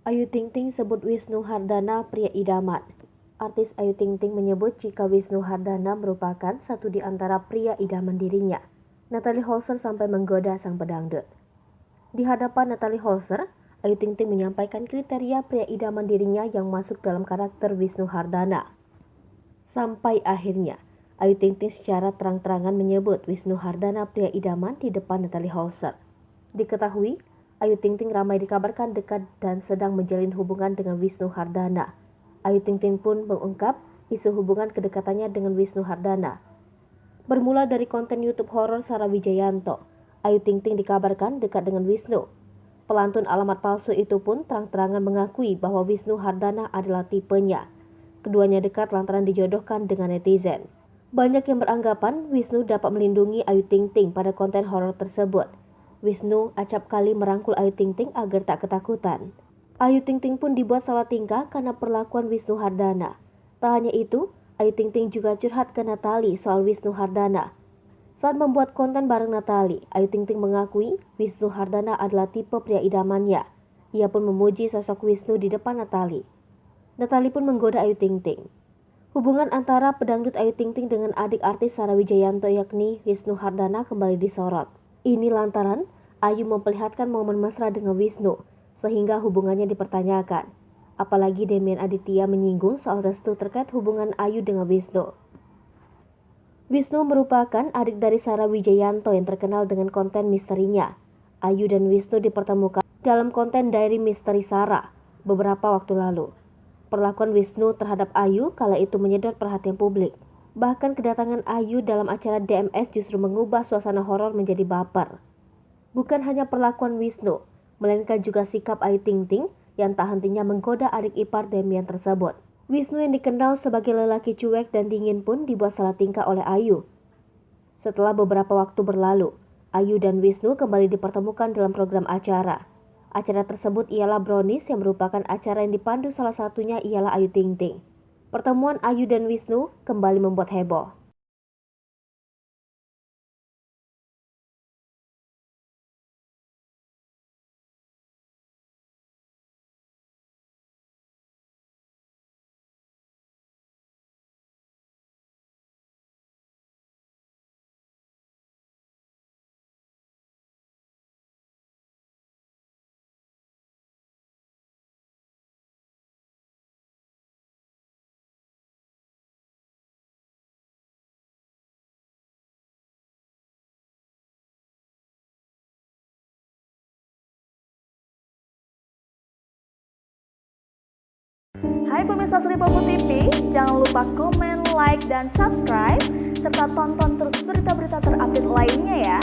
Ayu Ting Ting sebut Wisnu Hardana pria idaman. Artis Ayu Ting Ting menyebut jika Wisnu Hardana merupakan satu di antara pria idaman dirinya. Natalie Holzer sampai menggoda sang pedangdut. Di hadapan Natalie Holzer, Ayu Ting Ting menyampaikan kriteria pria idaman dirinya yang masuk dalam karakter Wisnu Hardana. Sampai akhirnya, Ayu Ting Ting secara terang-terangan menyebut Wisnu Hardana pria idaman di depan Natalie Holzer. Diketahui, Ayu Ting Ting ramai dikabarkan dekat dan sedang menjalin hubungan dengan Wisnu Hardana. Ayu Ting Ting pun mengungkap isu hubungan kedekatannya dengan Wisnu Hardana. Bermula dari konten YouTube horor Sarah Wijayanto, Ayu Ting Ting dikabarkan dekat dengan Wisnu. Pelantun alamat palsu itu pun terang-terangan mengakui bahwa Wisnu Hardana adalah tipenya. Keduanya dekat lantaran dijodohkan dengan netizen. Banyak yang beranggapan Wisnu dapat melindungi Ayu Ting Ting pada konten horor tersebut. Wisnu acap kali merangkul Ayu Ting Ting agar tak ketakutan. Ayu Ting Ting pun dibuat salah tingkah karena perlakuan Wisnu Hardana. Tak hanya itu, Ayu Ting Ting juga curhat ke Natalie soal Wisnu Hardana. Saat membuat konten bareng Natalie, Ayu Ting Ting mengakui Wisnu Hardana adalah tipe pria idamannya. Ia pun memuji sosok Wisnu di depan Natalie. Natalie pun menggoda Ayu Ting Ting. Hubungan antara pedangdut Ayu Ting Ting dengan adik artis Sarah Wijayanto yakni Wisnu Hardana kembali disorot. Ini lantaran Ayu memperlihatkan momen mesra dengan Wisnu, sehingga hubungannya dipertanyakan. Apalagi Demian Aditya menyinggung soal restu terkait hubungan Ayu dengan Wisnu. Wisnu merupakan adik dari Sarah Wijayanto yang terkenal dengan konten misterinya. Ayu dan Wisnu dipertemukan dalam konten Diary Misteri Sarah beberapa waktu lalu. Perlakuan Wisnu terhadap Ayu kala itu menyedot perhatian publik. Bahkan kedatangan Ayu dalam acara DMS justru mengubah suasana horor menjadi baper. Bukan hanya perlakuan Wisnu, melainkan juga sikap Ayu Ting Ting yang tak hentinya menggoda adik ipar Demian tersebut. Wisnu yang dikenal sebagai lelaki cuek dan dingin pun dibuat salah tingkah oleh Ayu. Setelah beberapa waktu berlalu, Ayu dan Wisnu kembali dipertemukan dalam program acara. Acara tersebut ialah Brownies yang merupakan acara yang dipandu salah satunya ialah Ayu Ting Ting. Pertemuan Ayu dan Wisnu kembali membuat heboh. Hai pemirsa Sri Popo TV, jangan lupa komen, like, dan subscribe, serta tonton terus berita-berita terupdate lainnya ya.